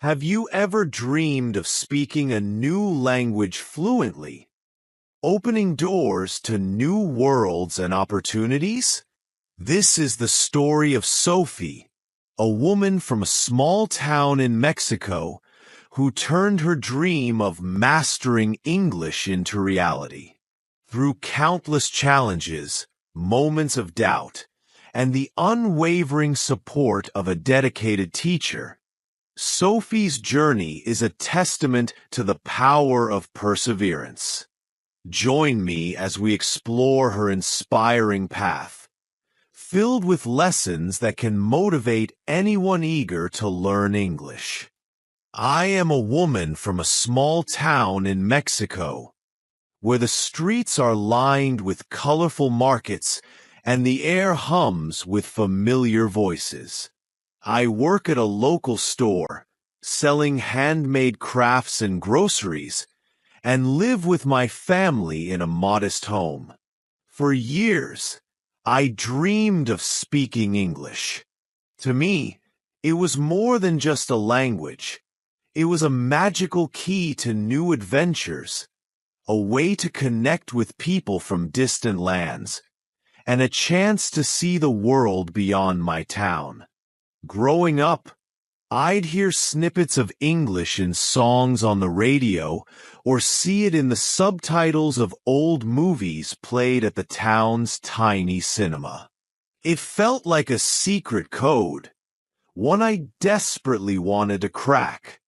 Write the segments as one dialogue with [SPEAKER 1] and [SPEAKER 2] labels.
[SPEAKER 1] Have you ever dreamed of speaking a new language fluently, opening doors to new worlds and opportunities? This is the story of Sophie, a woman from a small town in Mexico who turned her dream of mastering English into reality. Through countless challenges, moments of doubt, and the unwavering support of a dedicated teacher, Sophie's journey is a testament to the power of perseverance. Join me as we explore her inspiring path, filled with lessons that can motivate anyone eager to learn English. I am a woman from a small town in Mexico, where the streets are lined with colorful markets and the air hums with familiar voices. I work at a local store, selling handmade crafts and groceries, and live with my family in a modest home. For years, I dreamed of speaking English. To me, it was more than just a language. It was a magical key to new adventures, a way to connect with people from distant lands, and a chance to see the world beyond my town. Growing up, I'd hear snippets of English in songs on the radio or see it in the subtitles of old movies played at the town's tiny cinema. It felt like a secret code, one I desperately wanted to crack.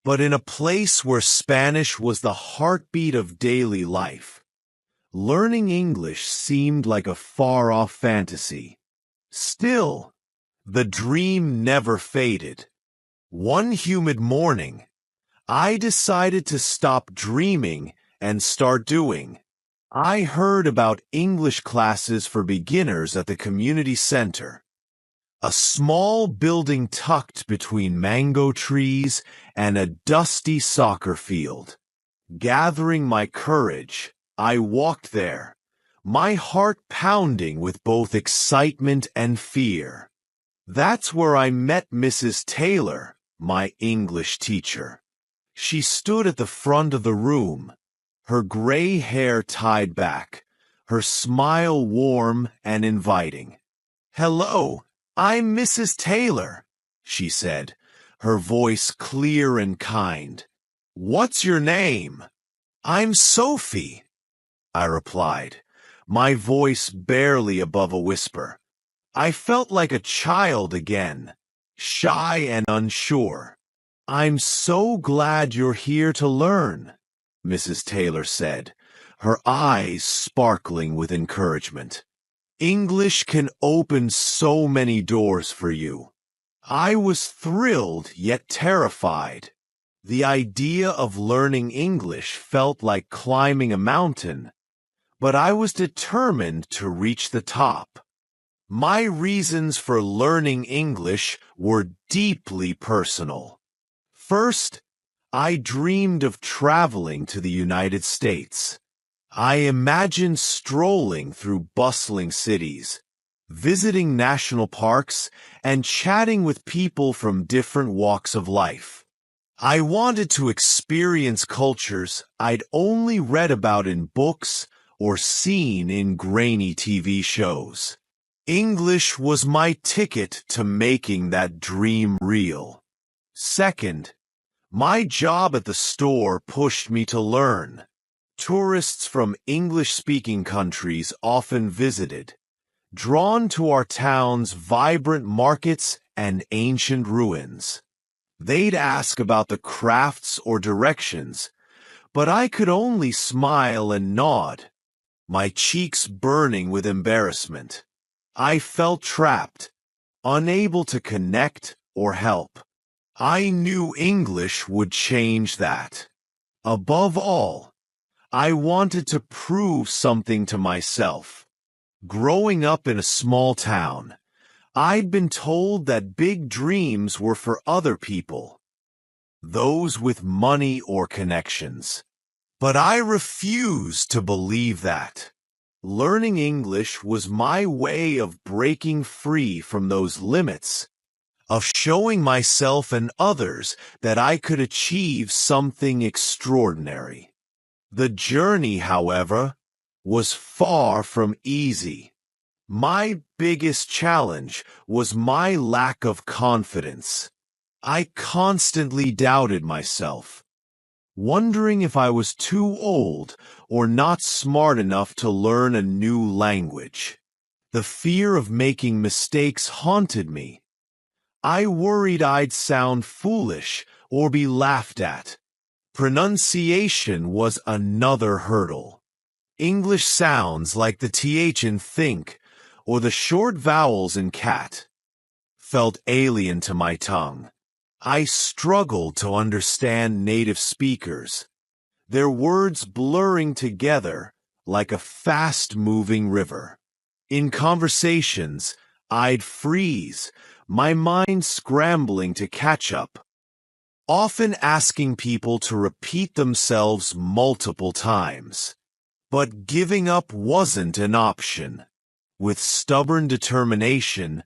[SPEAKER 1] But in a place where Spanish was the heartbeat of daily life, learning English seemed like a far-off fantasy. Still, the dream never faded. One humid morning, I decided to stop dreaming and start doing. I heard about English classes for beginners at the community center, a small building tucked between mango trees and a dusty soccer field. Gathering my courage, I walked there, my heart pounding with both excitement and fear. That's where I met Mrs. Taylor, my English teacher. She stood at the front of the room, her gray hair tied back, her smile warm and inviting. "Hello, I'm Mrs. Taylor," she said, her voice clear and kind. "What's your name?" "I'm Sophie," I replied, my voice barely above a whisper. I felt like a child again, shy and unsure. "I'm so glad you're here to learn," Mrs. Taylor said, her eyes sparkling with encouragement. "English can open so many doors for you." I was thrilled yet terrified. The idea of learning English felt like climbing a mountain, but I was determined to reach the top. My reasons for learning English were deeply personal. First, I dreamed of traveling to the United States. I imagined strolling through bustling cities, visiting national parks, and chatting with people from different walks of life. I wanted to experience cultures I'd only read about in books or seen in grainy TV shows. English was my ticket to making that dream real. Second, my job at the store pushed me to learn. Tourists from English-speaking countries often visited, drawn to our town's vibrant markets and ancient ruins. They'd ask about the crafts or directions, but I could only smile and nod, my cheeks burning with embarrassment. I felt trapped, unable to connect or help. I knew English would change that. Above all, I wanted to prove something to myself. Growing up in a small town, I'd been told that big dreams were for other people, those with money or connections. But I refused to believe that. Learning English was my way of breaking free from those limits, of showing myself and others that I could achieve something extraordinary. The journey, however, was far from easy. My biggest challenge was my lack of confidence. I constantly doubted myself, wondering if I was too old or not smart enough to learn a new language. The fear of making mistakes haunted me. I worried I'd sound foolish or be laughed at. Pronunciation was another hurdle. English sounds like the th in think or the short vowels in cat felt alien to my tongue. I struggled to understand native speakers, their words blurring together like a fast-moving river. In conversations, I'd freeze, my mind scrambling to catch up, often asking people to repeat themselves multiple times. But giving up wasn't an option. With stubborn determination,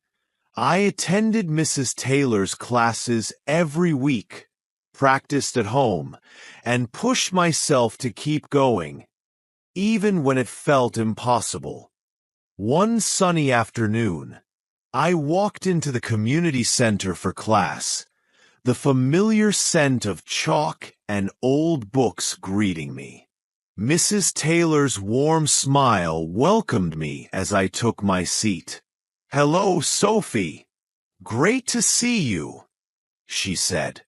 [SPEAKER 1] I attended Mrs. Taylor's classes every week, practiced at home, and pushed myself to keep going, even when it felt impossible. One sunny afternoon, I walked into the community center for class, the familiar scent of chalk and old books greeting me. Mrs. Taylor's warm smile welcomed me as I took my seat. "Hello, Sophie. Great to see you," she said.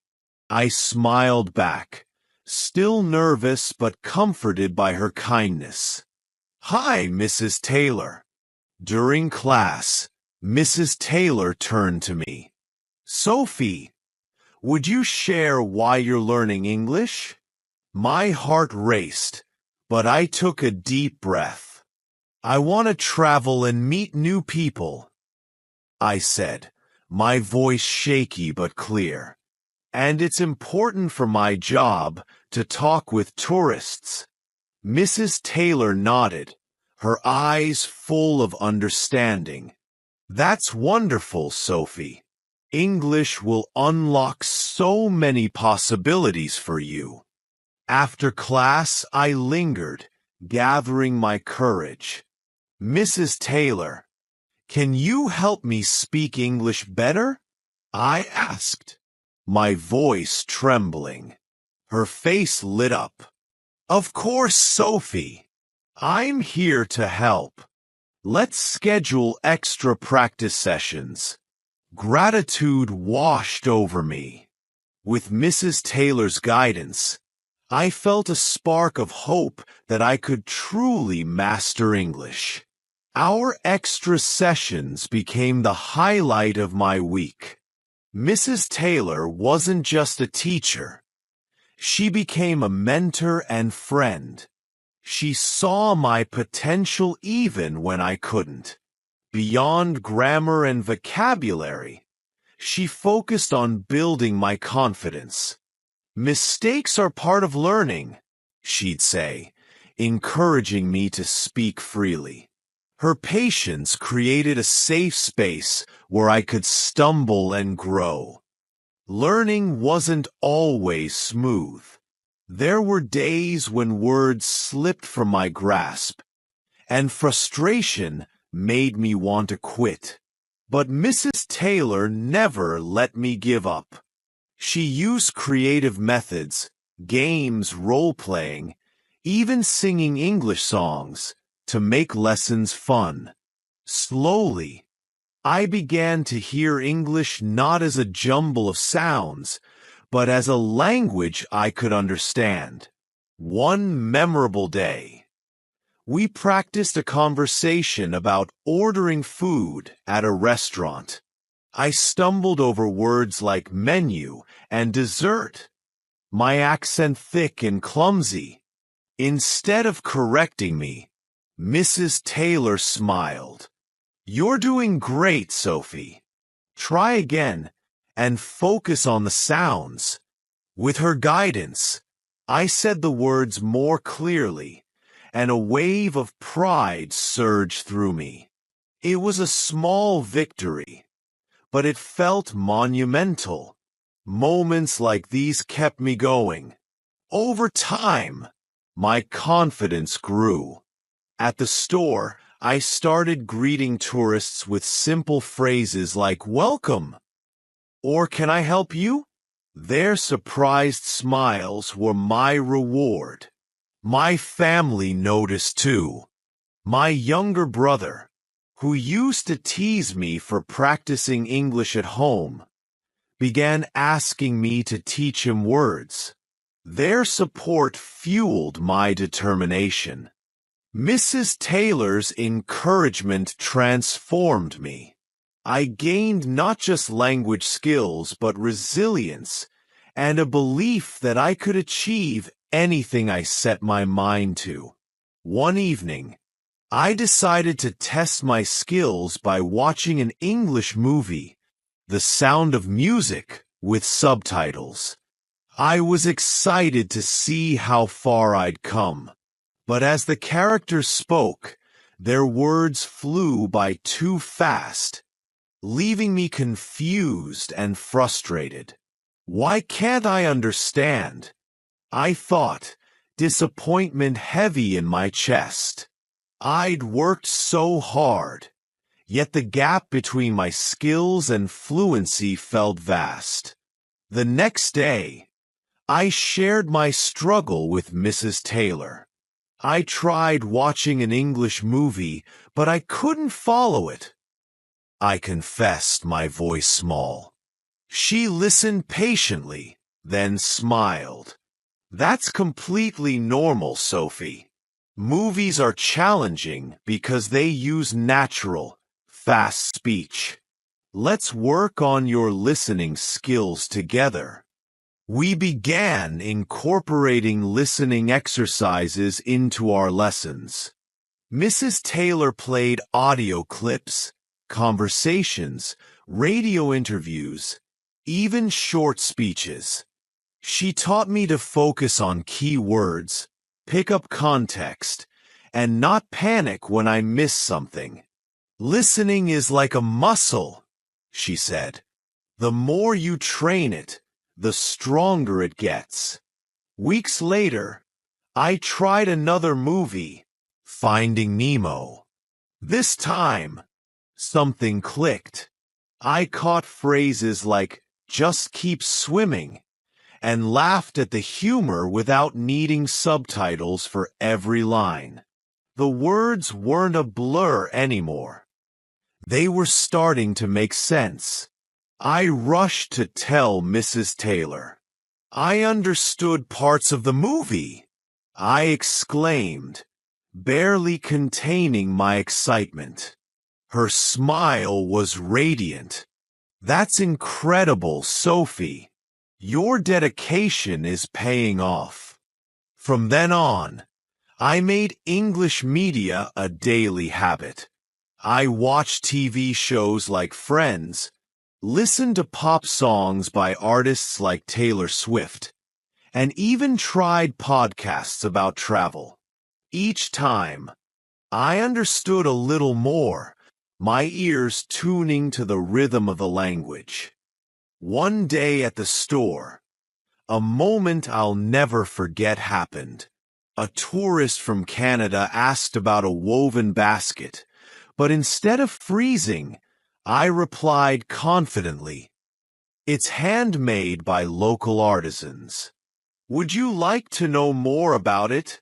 [SPEAKER 1] I smiled back, still nervous but comforted by her kindness. "Hi, Mrs. Taylor." During class, Mrs. Taylor turned to me. "Sophie, would you share why you're learning English?" My heart raced, but I took a deep breath. "I want to travel and meet new people," I said, my voice shaky but clear. "And it's important for my job to talk with tourists." Mrs. Taylor nodded, her eyes full of understanding. "That's wonderful, Sophie. English will unlock so many possibilities for you." After class, I lingered, gathering my courage. "Mrs. Taylor, can you help me speak English better?" I asked, my voice trembling. Her face lit up. "Of course, Sophie. I'm here to help. Let's schedule extra practice sessions." Gratitude washed over me. With Mrs. Taylor's guidance, I felt a spark of hope that I could truly master English. Our extra sessions became the highlight of my week. Mrs. Taylor wasn't just a teacher. She became a mentor and friend. She saw my potential even when I couldn't. Beyond grammar and vocabulary, she focused on building my confidence. "Mistakes are part of learning," she'd say, encouraging me to speak freely. Her patience created a safe space where I could stumble and grow. Learning wasn't always smooth. There were days when words slipped from my grasp, and frustration made me want to quit. But Mrs. Taylor never let me give up. She used creative methods, games, role-playing, even singing English songs, to make lessons fun. Slowly, I began to hear English not as a jumble of sounds, but as a language I could understand. One memorable day, we practiced a conversation about ordering food at a restaurant. I stumbled over words like menu and dessert, my accent thick and clumsy. Instead of correcting me, Mrs. Taylor smiled. "You're doing great, Sophie. Try again and focus on the sounds." With her guidance, I said the words more clearly, and a wave of pride surged through me. It was a small victory, but it felt monumental. Moments like these kept me going. Over time, my confidence grew. At the store, I started greeting tourists with simple phrases like "Welcome" or "Can I help you?" Their surprised smiles were my reward. My family noticed too. My younger brother, who used to tease me for practicing English at home, began asking me to teach him words. Their support fueled my determination. Mrs. Taylor's encouragement transformed me. I gained not just language skills but resilience and a belief that I could achieve anything I set my mind to. One evening, I decided to test my skills by watching an English movie, The Sound of Music, with subtitles. I was excited to see how far I'd come. But as the characters spoke, their words flew by too fast, leaving me confused and frustrated. Why can't I understand? I thought, disappointment heavy in my chest. I'd worked so hard, yet the gap between my skills and fluency felt vast. The next day, I shared my struggle with Mrs. Taylor. I tried watching an English movie, but I couldn't follow it. I confessed, my voice small. She listened patiently, then smiled. "That's completely normal, Sophie. Movies are challenging because they use natural, fast speech. Let's work on your listening skills together." We began incorporating listening exercises into our lessons. Mrs. Taylor played audio clips, conversations, radio interviews, even short speeches. She taught me to focus on key words, pick up context, and not panic when I miss something. "Listening is like a muscle," she said. "The more you train it, the stronger it gets." Weeks later, I tried another movie, Finding Nemo. This time, something clicked. I caught phrases like "just keep swimming" and laughed at the humor without needing subtitles for every line. The words weren't a blur anymore. They were starting to make sense. I rushed to tell Mrs. Taylor. "I understood parts of the movie," I exclaimed, barely containing my excitement. Her smile was radiant. "That's incredible, Sophie. Your dedication is paying off." From then on, I made English media a daily habit. I watched TV shows like Friends, listened to pop songs by artists like Taylor Swift, and even tried podcasts about travel. Each time, I understood a little more, my ears tuning to the rhythm of the language. One day at the store, a moment I'll never forget happened. A tourist from Canada asked about a woven basket, but instead of freezing, I replied confidently, "It's handmade by local artisans. Would you like to know more about it?"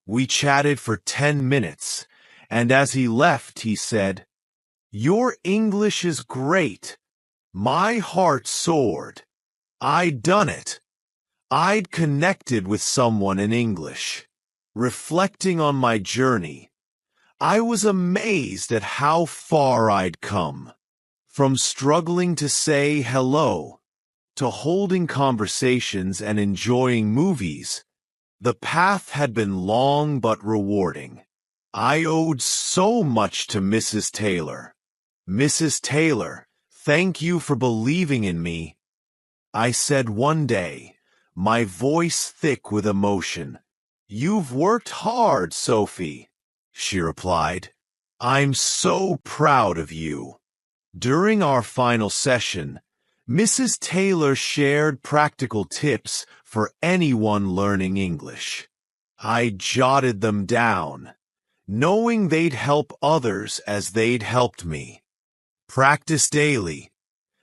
[SPEAKER 1] We chatted for 10 minutes, and as he left, he said, "Your English is great." My heart soared. I'd done it. I'd connected with someone in English. Reflecting on my journey, I was amazed at how far I'd come. From struggling to say hello, to holding conversations and enjoying movies, the path had been long but rewarding. I owed so much to Mrs. Taylor. "Mrs. Taylor, thank you for believing in me," I said one day, my voice thick with emotion. "You've worked hard, Sophie," she replied. "I'm so proud of you." During our final session, Mrs. Taylor shared practical tips for anyone learning English. I jotted them down, knowing they'd help others as they'd helped me. Practice daily.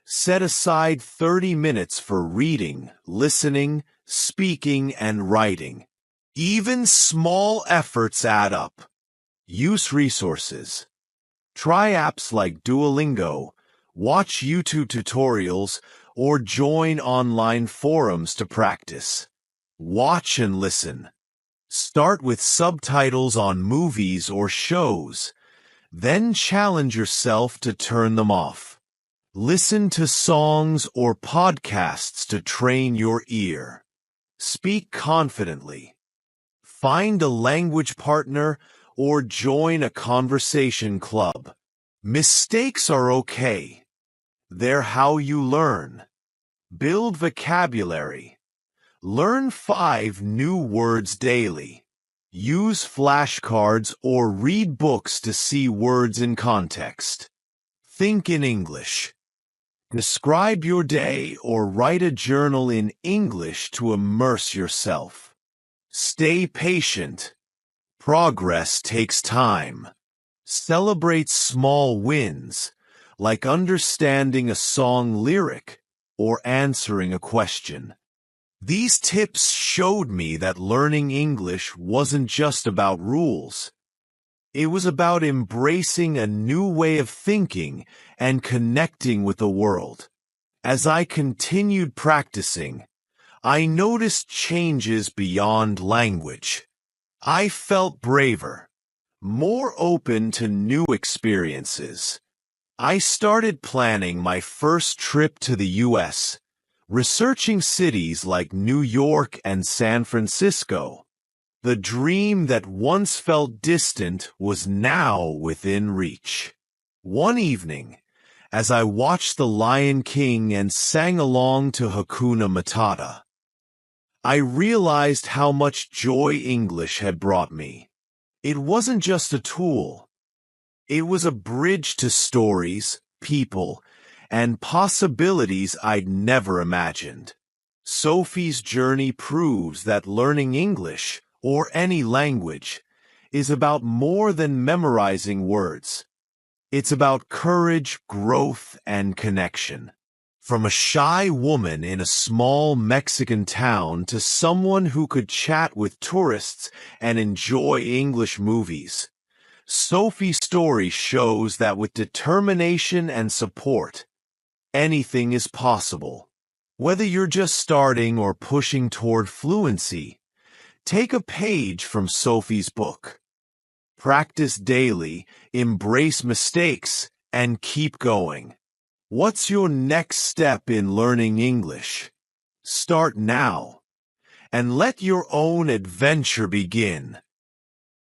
[SPEAKER 1] Set aside 30 minutes for reading, listening, speaking, and writing. Even small efforts add up. Use resources. Try apps like Duolingo, watch YouTube tutorials, or join online forums to practice. Watch and listen. Start with subtitles on movies or shows, then challenge yourself to turn them off. Listen to songs or podcasts to train your ear. Speak confidently. Find a language partner or join a conversation club. Mistakes are okay. They're how you learn. Build vocabulary. Learn 5 new words daily. Use flashcards or read books to see words in context. Think in English. Describe your day or write a journal in English to immerse yourself. Stay patient. Progress takes time. Celebrate small wins, like understanding a song lyric or answering a question. These tips showed me that learning English wasn't just about rules. It was about embracing a new way of thinking and connecting with the world. As I continued practicing, I noticed changes beyond language. I felt braver, more open to new experiences. I started planning my first trip to the U.S., researching cities like New York and San Francisco. The dream that once felt distant was now within reach. One evening, as I watched The Lion King and sang along to Hakuna Matata, I realized how much joy English had brought me. It wasn't just a tool. It was a bridge to stories, people, and possibilities I'd never imagined. Sophie's journey proves that learning English, or any language, is about more than memorizing words. It's about courage, growth, and connection. From a shy woman in a small Mexican town to someone who could chat with tourists and enjoy English movies, Sophie's story shows that with determination and support, anything is possible. Whether you're just starting or pushing toward fluency, take a page from Sophie's book. Practice daily, embrace mistakes, and keep going. What's your next step in learning English? Start now, and let your own adventure begin.